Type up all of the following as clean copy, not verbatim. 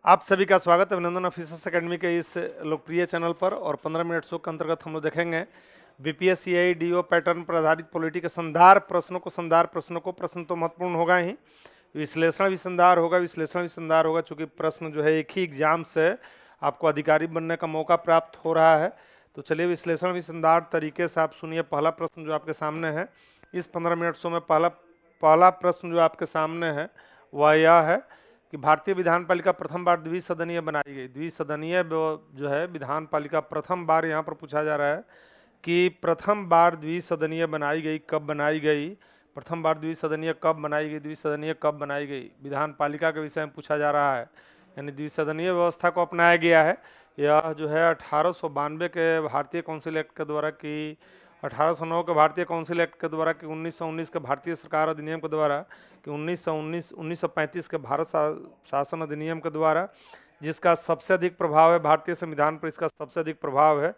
आप सभी का स्वागत है अभिनंदन ऑफिसर्स एकेडमी के इस लोकप्रिय चैनल पर। और 15 मिनट शो के अंतर्गत हम लोग देखेंगे बीपीएससी डीओ पैटर्न पर आधारित पॉलिटी के संधार प्रश्नों को प्रश्न तो महत्वपूर्ण होगा ही, विश्लेषण भी संधार होगा चूंकि प्रश्न जो है एक ही एग्जाम से आपको अधिकारी बनने का मौका प्राप्त हो रहा है। तो चलिए विश्लेषण भी संधार तरीके से आप सुनिए। पहला प्रश्न जो आपके सामने है इस 15 मिनट शो में, पहला प्रश्न जो आपके सामने है वह यह है कि भारतीय विधान पालिका प्रथम बार द्विसदनीय बनाई गई। द्विसदनीय जो है विधान पालिका प्रथम बार यहाँ पर पूछा जा रहा है कि प्रथम बार द्विसदनीय बनाई गई, कब बनाई गई, प्रथम बार द्विसदनीय कब बनाई गई, द्विसदनीय कब बनाई गई, विधान पालिका के विषय में पूछा जा रहा है। यानी द्विसदनीय व्यवस्था को अपनाया गया है। यह जो है 1892 के भारतीय काउंसिल एक्ट के द्वारा की 1809 के भारतीय काउंसिल एक्ट के द्वारा कि 1919 के भारतीय सरकार अधिनियम के द्वारा कि 1935 के भारत शासन अधिनियम के द्वारा, जिसका सबसे अधिक प्रभाव है भारतीय संविधान पर, इसका सबसे अधिक प्रभाव है।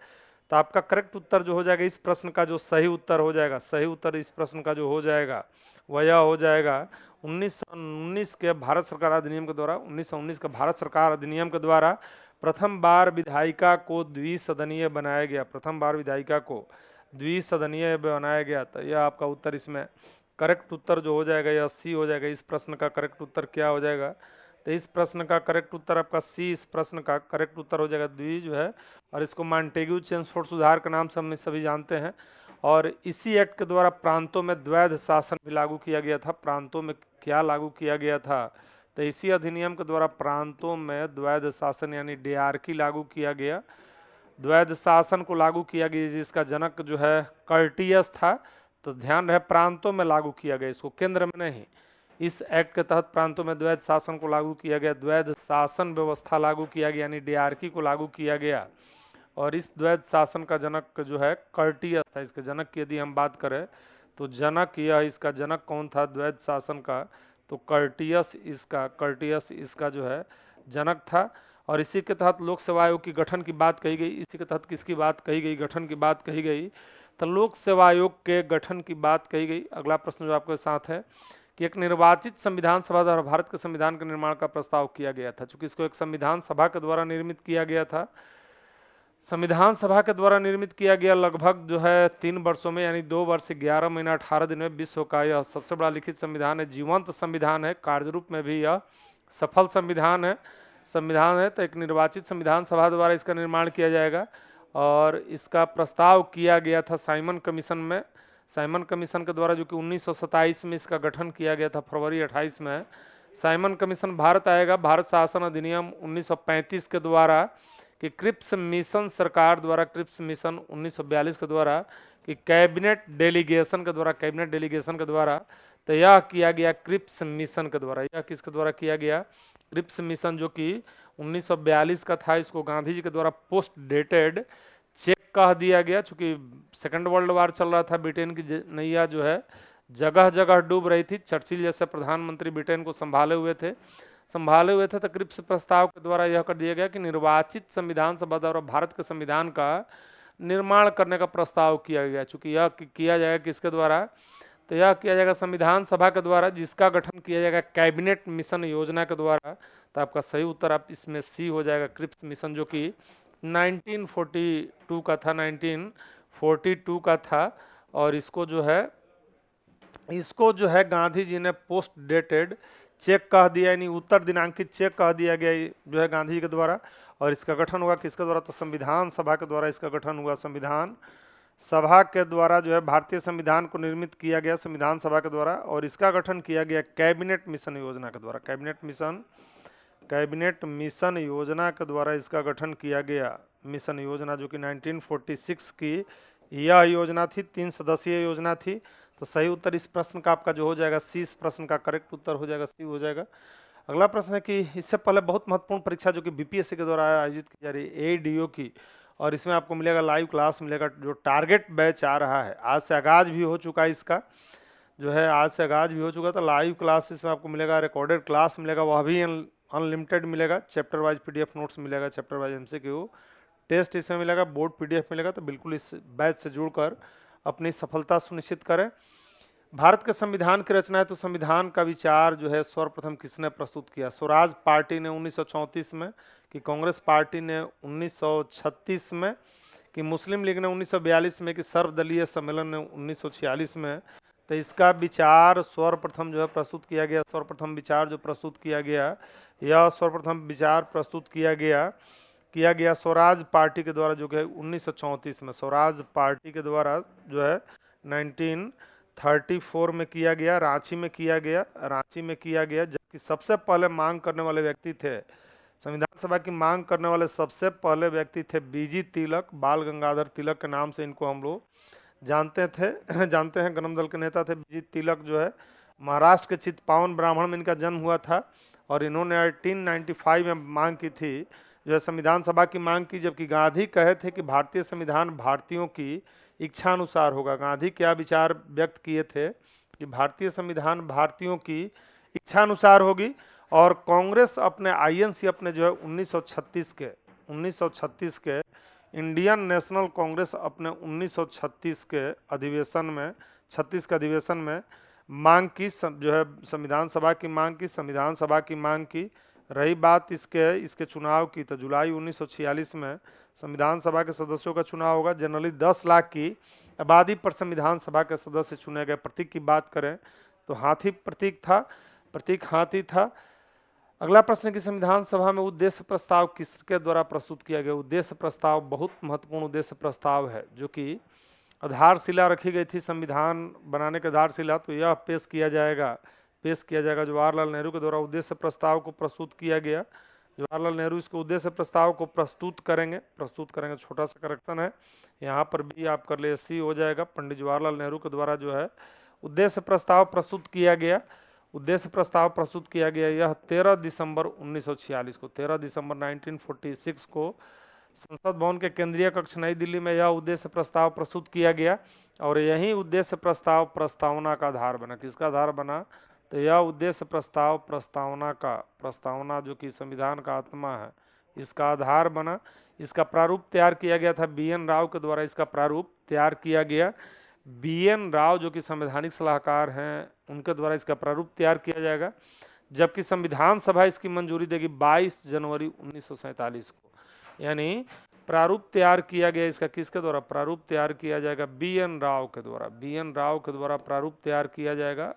तो आपका करेक्ट उत्तर जो हो जाएगा इस प्रश्न का, जो सही उत्तर हो जाएगा, सही उत्तर इस प्रश्न का जो हो जाएगा वह यह हो जाएगा 1919 के भारत सरकार अधिनियम के द्वारा, 1919 के भारत सरकार अधिनियम के द्वारा प्रथम बार विधायिका को द्विसदनीय बनाया गया, प्रथम बार विधायिका को द्विसदनीय बनाया गया। तो यह आपका उत्तर इसमें करेक्ट उत्तर जो हो जाएगा यह सी हो जाएगा। इस प्रश्न का करेक्ट उत्तर क्या हो जाएगा? तो इस प्रश्न का करेक्ट उत्तर आपका सी, इस प्रश्न का करेक्ट उत्तर हो जाएगा द्वि जो है, और इसको मॉन्टेग्यू चेम्सफोर्ड सुधार के नाम से हम सभी जानते हैं। और इसी एक्ट के द्वारा प्रांतों में द्वैध शासन भी लागू किया गया था। प्रांतों में क्या लागू किया गया था? तो इसी अधिनियम के द्वारा प्रांतों में द्वैध शासन यानी डीआरकी लागू किया गया। द्वैध शासन को लागू किया गया जिसका जनक जो है कर्टियस था। तो ध्यान रहे प्रांतों में लागू किया गया, इसको केंद्र में नहीं। इस एक्ट के तहत प्रांतों में द्वैध शासन को लागू किया गया, द्वैध शासन व्यवस्था लागू किया गया यानी डीआरकी को लागू किया गया। और इस द्वैध शासन का जनक जो है कर्टियस था। इसके जनक की यदि हम बात करें तो जनक यह, इसका जनक कौन था द्वैध शासन का? तो कर्टियस इसका जो है जनक था। और इसी के तहत लोक सेवा आयोग की गठन की बात कही गई। इसी के तहत किसकी बात कही गई? गठन की बात कही गई। तो लोक सेवा आयोग के गठन की बात कही गई। अगला प्रश्न जो आपके साथ है कि एक निर्वाचित संविधान सभा द्वारा भारत के संविधान के निर्माण का प्रस्ताव किया गया था। चूंकि इसको एक संविधान सभा के द्वारा निर्मित किया गया था, संविधान सभा के द्वारा निर्मित किया गया लगभग जो है 3 वर्षों में, यानी 2 वर्ष 11 महीना 18 दिन में विश्व का यह सबसे बड़ा लिखित संविधान है, जीवंत संविधान है, कार्य रूप में भी यह सफल संविधान है। तो एक निर्वाचित संविधान सभा द्वारा इसका निर्माण किया जाएगा। और इसका प्रस्ताव किया गया था साइमन कमीशन में, साइमन कमीशन के द्वारा, जो कि 1927 में इसका गठन किया गया था, फरवरी 28 में साइमन कमीशन भारत आएगा। भारत शासन अधिनियम 1935 के द्वारा कि क्रिप्स मिशन सरकार द्वारा, क्रिप्स मिशन 1942 के द्वारा कि कैबिनेट डेलीगेशन के द्वारा तो यह किया गया क्रिप्स मिशन के द्वारा। यह किसके द्वारा किया गया? क्रिप्स मिशन, जो कि 1942 का था। इसको गांधी जी के द्वारा पोस्ट डेटेड चेक कह दिया गया, चूंकि सेकेंड वर्ल्ड वार चल रहा था, ब्रिटेन की नैया जो है जगह जगह डूब रही थी। चर्चिल जैसे प्रधानमंत्री ब्रिटेन को संभाले हुए थे। तो क्रिप्स प्रस्ताव के द्वारा यह कर दिया गया कि निर्वाचित संविधान सभा द्वारा भारत के संविधान का निर्माण करने का प्रस्ताव किया गया। चूंकि यह किया जाएगा किसके द्वारा? तो यह किया जाएगा संविधान सभा के द्वारा, जिसका गठन किया जाएगा कैबिनेट मिशन योजना के द्वारा। तो आपका सही उत्तर आप इसमें सी हो जाएगा, क्रिप्स मिशन, जो कि 1942 का था। और इसको जो है गांधी जी ने पोस्ट डेटेड चेक कह दिया, यानी उत्तर दिनांकित चेक कह दिया गया जो है गांधी जी के द्वारा। और इसका गठन हुआ किसके द्वारा? तो संविधान सभा के द्वारा इसका गठन हुआ। संविधान सभा के द्वारा जो है भारतीय संविधान को निर्मित किया गया संविधान सभा के द्वारा। और इसका गठन किया गया कैबिनेट मिशन योजना के द्वारा। कैबिनेट मिशन योजना के द्वारा इसका गठन किया गया। मिशन योजना जो कि 1946 की यह योजना थी, 3 सदस्यीय योजना थी। तो सही उत्तर इस प्रश्न का आपका जो हो जाएगा सी, इस प्रश्न का करेक्ट उत्तर हो जाएगा सी हो जाएगा। अगला प्रश्न है कि इससे पहले बहुत महत्वपूर्ण परीक्षा जो कि बीपीएससी के द्वारा आयोजित की जा रही है एडीओ की, और इसमें आपको मिलेगा लाइव क्लास मिलेगा। जो टारगेट बैच आ रहा है, आज से आगाज भी हो चुका है, इसका जो है आज से आगाज भी हो चुका। तो लाइव क्लासेस में आपको मिलेगा, रिकॉर्डेड क्लास मिलेगा, वह भी अनलिमिटेड मिलेगा। चैप्टर वाइज पीडीएफ नोट्स मिलेगा, चैप्टर वाइज एमसीक्यू टेस्ट इसमें मिलेगा, बोर्ड पीडीएफ मिलेगा। तो बिल्कुल इस बैच से जुड़कर अपनी सफलता सुनिश्चित करें। भारत के संविधान की रचना है तो संविधान का विचार जो है सर्वप्रथम किसने प्रस्तुत किया? स्वराज पार्टी ने 1934 में, कि कांग्रेस पार्टी ने 1936 में, कि मुस्लिम लीग ने 1942 में, कि सर्वदलीय सम्मेलन ने 1946 में? तो इसका विचार सर्वप्रथम जो है प्रस्तुत किया गया, सर्वप्रथम विचार जो प्रस्तुत किया गया, यह सर्वप्रथम विचार प्रस्तुत किया गया स्वराज पार्टी के द्वारा, जो कि 1934 में स्वराज पार्टी के द्वारा जो है 1934 में किया गया, रांची में किया गया। जबकि सबसे पहले मांग करने वाले व्यक्ति थे, संविधान सभा की मांग करने वाले सबसे पहले व्यक्ति थे बीजी तिलक, बाल गंगाधर तिलक के नाम से इनको हम लोग जानते हैं। गणम दल के नेता थे बीजी तिलक, जो है महाराष्ट्र के चितपावन ब्राह्मण में इनका जन्म हुआ था, और इन्होंने 1895 में मांग की थी, जो है संविधान सभा की मांग की। जबकि गांधी कहे थे कि भारतीय संविधान भारतीयों की इच्छा अनुसार होगा। गांधी क्या विचार व्यक्त किए थे कि भारतीय संविधान भारतीयों की इच्छा अनुसार होगी, और कांग्रेस अपने आईएनसी अपने जो है 1936 के इंडियन नेशनल कांग्रेस अपने 1936 के अधिवेशन में, 36 के अधिवेशन में मांग की, जो है संविधान सभा की मांग की। रही बात इसके चुनाव की, तो जुलाई 1946 में संविधान सभा के सदस्यों का चुनाव होगा। जनरली 10 लाख की आबादी पर संविधान सभा के सदस्य चुने गए। प्रतीक की बात करें तो हाथी प्रतीक हाथी था। अगला प्रश्न कि संविधान सभा में उद्देश्य प्रस्ताव किसके द्वारा प्रस्तुत किया गया? उद्देश्य प्रस्ताव बहुत महत्वपूर्ण उद्देश्य प्रस्ताव है, जो कि आधारशिला रखी गई थी संविधान बनाने के आधारशिला, तो यह पेश किया जाएगा जवाहरलाल नेहरू के द्वारा उद्देश्य प्रस्ताव को प्रस्तुत किया गया। जवाहरलाल नेहरू इसको उद्देश्य प्रस्ताव को प्रस्तुत करेंगे। छोटा सा करेक्शन है यहाँ पर भी, आप कर ले सी हो जाएगा। पंडित जवाहरलाल नेहरू के द्वारा जो है उद्देश्य प्रस्ताव प्रस्तुत किया गया। यह 13 दिसंबर 1946 को, 13 दिसंबर 1946 को संसद भवन के केंद्रीय कक्ष नई दिल्ली में यह उद्देश्य प्रस्ताव प्रस्तुत किया गया, और यही उद्देश्य प्रस्ताव प्रस्तावना का आधार बना। किसका आधार बना? तो यह उद्देश्य प्रस्ताव प्रस्तावना जो कि संविधान का आत्मा है, इसका आधार बना। इसका प्रारूप तैयार किया गया था BN राव के द्वारा। इसका प्रारूप तैयार किया गया BN राव, जो कि संवैधानिक सलाहकार हैं, उनके द्वारा इसका प्रारूप तैयार किया जाएगा। जबकि संविधान सभा इसकी मंजूरी देगी 22 जनवरी 1947 को। यानी प्रारूप तैयार किया गया इसका किसके द्वारा? प्रारूप तैयार किया जाएगा BN राव के द्वारा। प्रारूप तैयार किया जाएगा,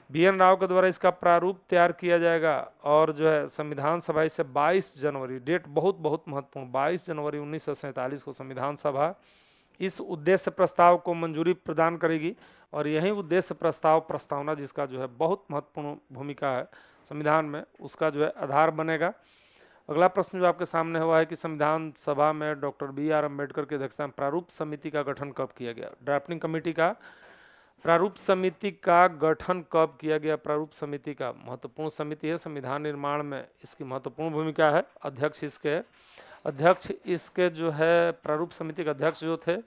BN राव के द्वारा इसका प्रारूप तैयार किया जाएगा। और जो है संविधान सभा इसे 22 जनवरी, डेट बहुत महत्वपूर्ण, 22 जनवरी 1947 को संविधान सभा इस उद्देश्य प्रस्ताव को मंजूरी प्रदान करेगी, और यही उद्देश्य प्रस्ताव प्रस्तावना, जिसका जो है बहुत महत्वपूर्ण भूमिका है संविधान में, उसका जो है आधार बनेगा। अगला प्रश्न जो आपके सामने हुआ है कि संविधान सभा में डॉक्टर BR अम्बेडकर की अध्यक्षता में प्रारूप समिति का गठन कब किया गया? ड्राफ्टिंग कमेटी का प्रारूप समिति का गठन कब किया गया? प्रारूप समिति का महत्वपूर्ण समिति है संविधान निर्माण में, इसकी महत्वपूर्ण भूमिका है। अध्यक्ष इसके जो है प्रारूप समिति के अध्यक्ष जो थे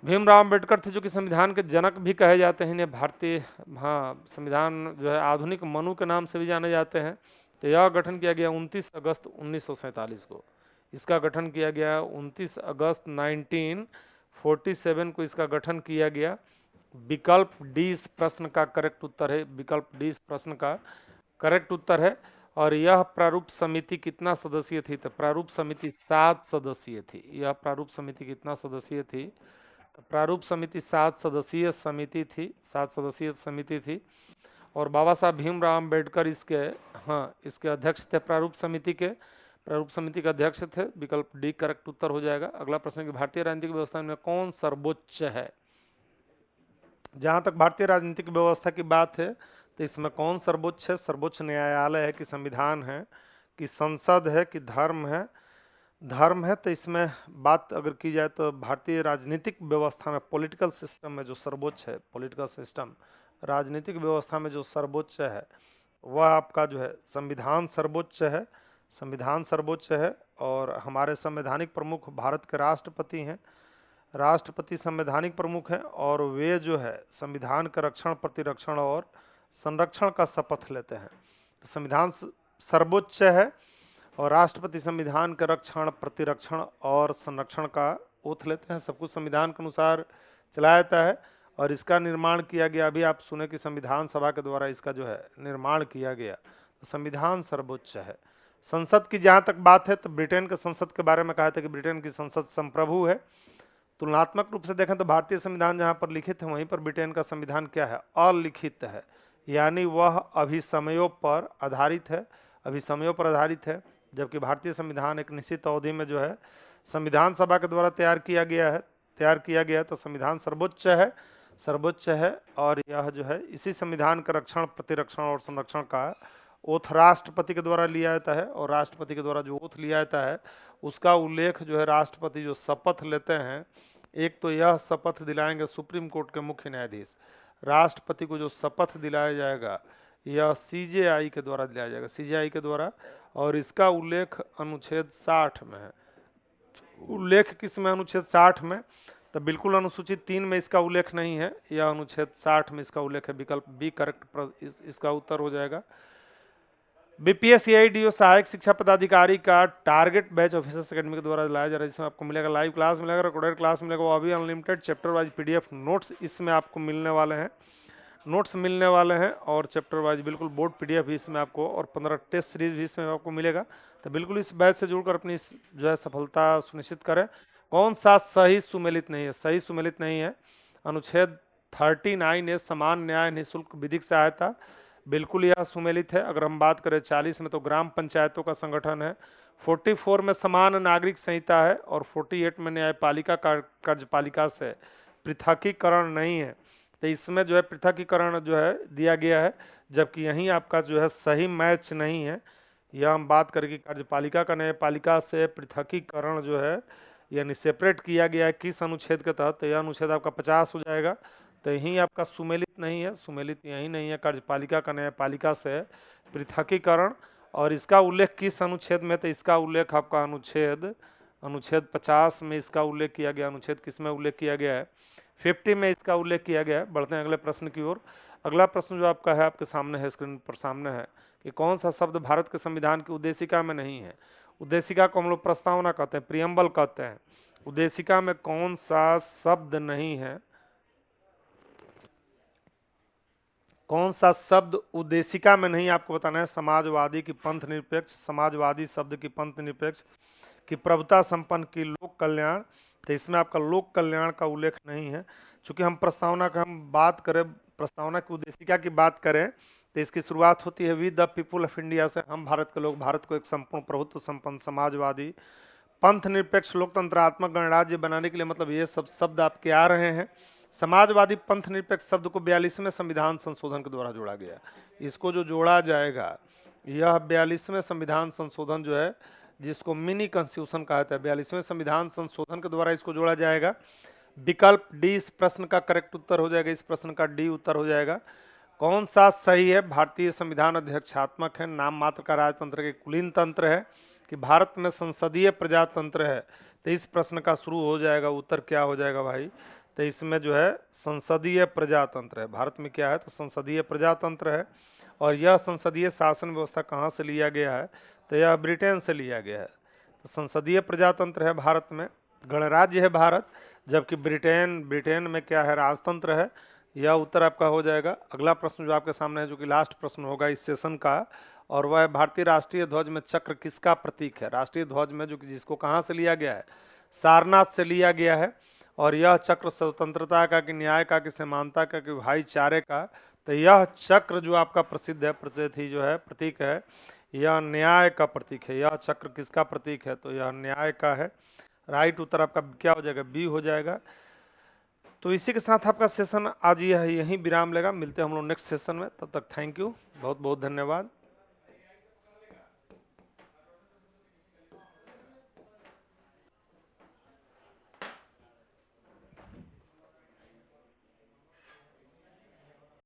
भीमराव अम्बेडकर थे, जो कि संविधान के जनक भी कहे जाते हैं। इन्हें भारतीय संविधान जो है आधुनिक मनु के नाम से भी जाने जाते हैं। तो यह गठन किया गया 29 अगस्त 1947 को। इसका गठन किया गया 29 अगस्त 1947 को इसका गठन किया गया। विकल्प डी इस प्रश्न का करेक्ट उत्तर है। और यह प्रारूप समिति कितना सदस्यीय थी? तो प्रारूप समिति 7 सदस्यीय थी। यह प्रारूप समिति कितना सदस्यीय थी? प्रारूप समिति 7 सदस्यीय समिति थी। और बाबा साहब भीमराव अम्बेडकर इसके अध्यक्ष थे। प्रारूप समिति के अध्यक्ष थे। विकल्प डी करेक्ट उत्तर हो जाएगा। अगला प्रश्न कि भारतीय राजनीतिक व्यवस्था में कौन सर्वोच्च है? जहां तक भारतीय राजनीतिक व्यवस्था की बात है तो इसमें कौन सर्वोच्च है? सर्वोच्च न्यायालय है, कि संविधान है, कि संसद है, कि धर्म है? तो इसमें बात अगर की जाए तो भारतीय राजनीतिक व्यवस्था में पॉलिटिकल सिस्टम में जो सर्वोच्च है, राजनीतिक व्यवस्था में जो सर्वोच्च है वह आपका जो है संविधान सर्वोच्च है। और हमारे संवैधानिक प्रमुख भारत के राष्ट्रपति हैं। राष्ट्रपति संवैधानिक प्रमुख हैं, और वे जो है संविधान का रक्षण, प्रतिरक्षण और संरक्षण का शपथ लेते हैं। संविधान सर्वोच्च है और राष्ट्रपति संविधान के रक्षण, प्रतिरक्षण और संरक्षण का ओथ लेते हैं। सब कुछ संविधान के अनुसार चलाया जाता है और इसका निर्माण किया गया, अभी आप सुने कि संविधान सभा के द्वारा इसका जो है निर्माण किया गया। तो संविधान सर्वोच्च है। संसद की जहाँ तक बात है तो ब्रिटेन के संसद के बारे में कहा था कि ब्रिटेन की संसद संप्रभु है। तुलनात्मक रूप से देखें तो भारतीय संविधान जहाँ पर लिखित है वहीं पर ब्रिटेन का संविधान क्या है, अलिखित है, यानी वह अभिसमयों पर आधारित है, अभिसमयों पर आधारित है। जबकि भारतीय संविधान एक निश्चित अवधि में जो है संविधान सभा के द्वारा तैयार किया गया है। तो संविधान सर्वोच्च है और यह जो है इसी संविधान का रक्षण, प्रतिरक्षण और संरक्षण का ओथ राष्ट्रपति के द्वारा लिया जाता है। और राष्ट्रपति के द्वारा जो ओथ लिया जाता है उसका उल्लेख जो है राष्ट्रपति जो शपथ लेते हैं, एक तो यह शपथ दिलाएंगे सुप्रीम कोर्ट के मुख्य न्यायाधीश, राष्ट्रपति को जो शपथ दिलाया जाएगा यह सीजेआई के द्वारा दिलाया जाएगा, सीजेआई के द्वारा। और इसका उल्लेख अनुच्छेद 60 में है। उल्लेख किस में? अनुच्छेद 60 में। तो बिल्कुल अनुसूचित 3 में इसका उल्लेख नहीं है, यह अनुच्छेद 60 में इसका उल्लेख है। विकल्प बी करेक्ट इसका उत्तर हो जाएगा। बीपीएससीआईडीओ सहायक शिक्षा पदाधिकारी का टारगेट बैच ऑफिसर्स अकेडमी के द्वारा लाया जा रहा है, जिसमें आपको मिलेगा लाइव क्लास मिलेगा, रिकॉर्डेड क्लास मिलेगा, वो अभी unlimited chapter wise PDF notes इसमें आपको मिलने वाले हैं, नोट्स मिलने वाले हैं और चैप्टर वाइज बिल्कुल बोर्ड पीडीएफ भी इसमें आपको और 15 टेस्ट सीरीज भी इसमें आपको मिलेगा। तो बिल्कुल इस बैच से जुड़कर अपनी जो है सफलता सुनिश्चित करें। कौन सा सही सुमेलित नहीं है? सही सुमेलित नहीं है अनुच्छेद 39A समान न्याय निःशुल्क विधिक सहायता, बिल्कुल यह सुमेलित है। अगर हम बात करें 40 में तो ग्राम पंचायतों का संगठन है, 44 में समान नागरिक संहिता है और 48 में न्यायपालिका कार्यपालिका से पृथकीकरण नहीं है। तो इसमें जो है पृथकीकरण जो है दिया गया है, जबकि यहीं आपका जो है सही मैच नहीं है। यह हम बात करें कि कार्यपालिका का न्यायपालिका से पृथकीकरण जो है यानी सेपरेट किया गया है किस अनुच्छेद के तहत, तो यह अनुच्छेद आपका 50 हो जाएगा। तो यहीं आपका सुमेलित नहीं है, सुमेलित यहीं नहीं है कार्यपालिका का न्यायपालिका से पृथकीकरण। और इसका उल्लेख किस अनुच्छेद में? तो इसका उल्लेख आपका अनुच्छेद 50 में इसका उल्लेख किया गया। अनुच्छेद किस में उल्लेख किया गया है? 50 में इसका उल्लेख किया गया है। बढ़ते हैं अगले प्रश्न की ओर। अगला प्रश्न जो आपका है आपके सामने है, स्क्रीन पर सामने है कि कौन सा शब्द भारत के संविधान की उद्देशिका में नहीं है? उद्देशिका को हम लोग प्रस्तावना कहते हैं, प्रियम्बल कहते हैं। उद्देशिका में कौन सा शब्द नहीं है? कौन सा शब्द उद्देशिका में नहीं आपको बताना है। समाजवादी की पंथ निरपेक्ष, समाजवादी शब्द की पंथ निरपेक्ष की प्रभुता संपन्न की लोक कल्याण, तो इसमें आपका लोक कल्याण का उल्लेख नहीं है। चूंकि हम प्रस्तावना का हम बात करें, प्रस्तावना की उद्देशिका की बात करें तो इसकी शुरुआत होती है we the people of India से, हम भारत के लोग भारत को एक संपूर्ण प्रभुत्व संपन्न समाजवादी पंथ निरपेक्ष लोकतंत्रात्मक गणराज्य बनाने के लिए, मतलब ये सब शब्द आपके आ रहे हैं। समाजवादी पंथ निरपेक्ष शब्द को 42वें संविधान संशोधन के द्वारा जोड़ा गया। इसको जो जोड़ा जाएगा यह 42वें संविधान संशोधन जो है जिसको मिनी कॉन्स्टिट्यूशन कहा जाता है, 42वें संविधान संशोधन के द्वारा इसको जोड़ा जाएगा। विकल्प डी इस प्रश्न का करेक्ट उत्तर हो जाएगा, इस प्रश्न का डी उत्तर हो जाएगा। कौन सा सही है? भारतीय संविधान अध्यक्षात्मक है, नाम मात्र का राजतंत्र के कुलीन तंत्र है कि भारत में संसदीय प्रजातंत्र है। तो इस प्रश्न का शुरू हो जाएगा, उत्तर क्या हो जाएगा भाई? तो इसमें जो है संसदीय प्रजातंत्र है। भारत में क्या है? तो संसदीय प्रजातंत्र है। और यह संसदीय शासन व्यवस्था कहाँ से लिया गया है? तो यह ब्रिटेन से लिया गया है। तो संसदीय प्रजातंत्र है भारत में, गणराज्य है भारत, जबकि ब्रिटेन में क्या है? राजतंत्र है। यह उत्तर आपका हो जाएगा। अगला प्रश्न जो आपके सामने है, जो कि लास्ट प्रश्न होगा इस सेशन का, और वह है भारतीय राष्ट्रीय ध्वज में चक्र किसका प्रतीक है? राष्ट्रीय ध्वज में जो कि जिसको कहाँ से लिया गया है? सारनाथ से लिया गया है। और यह चक्र स्वतंत्रता का कि न्याय का कि समानता का कि भाईचारे का, तो यह चक्र जो आपका प्रसिद्ध है, प्रचलित ही जो है प्रतीक है, यह न्याय का प्रतीक है। यह चक्र किसका प्रतीक है? तो यह न्याय का है। राइट उत्तर आपका क्या हो जाएगा? बी हो जाएगा। तो इसी के साथ आपका सेशन आज यह यहीं विराम लेगा। मिलते हैं हम लोग नेक्स्ट सेशन में, तब तक थैंक यू, बहुत बहुत धन्यवाद।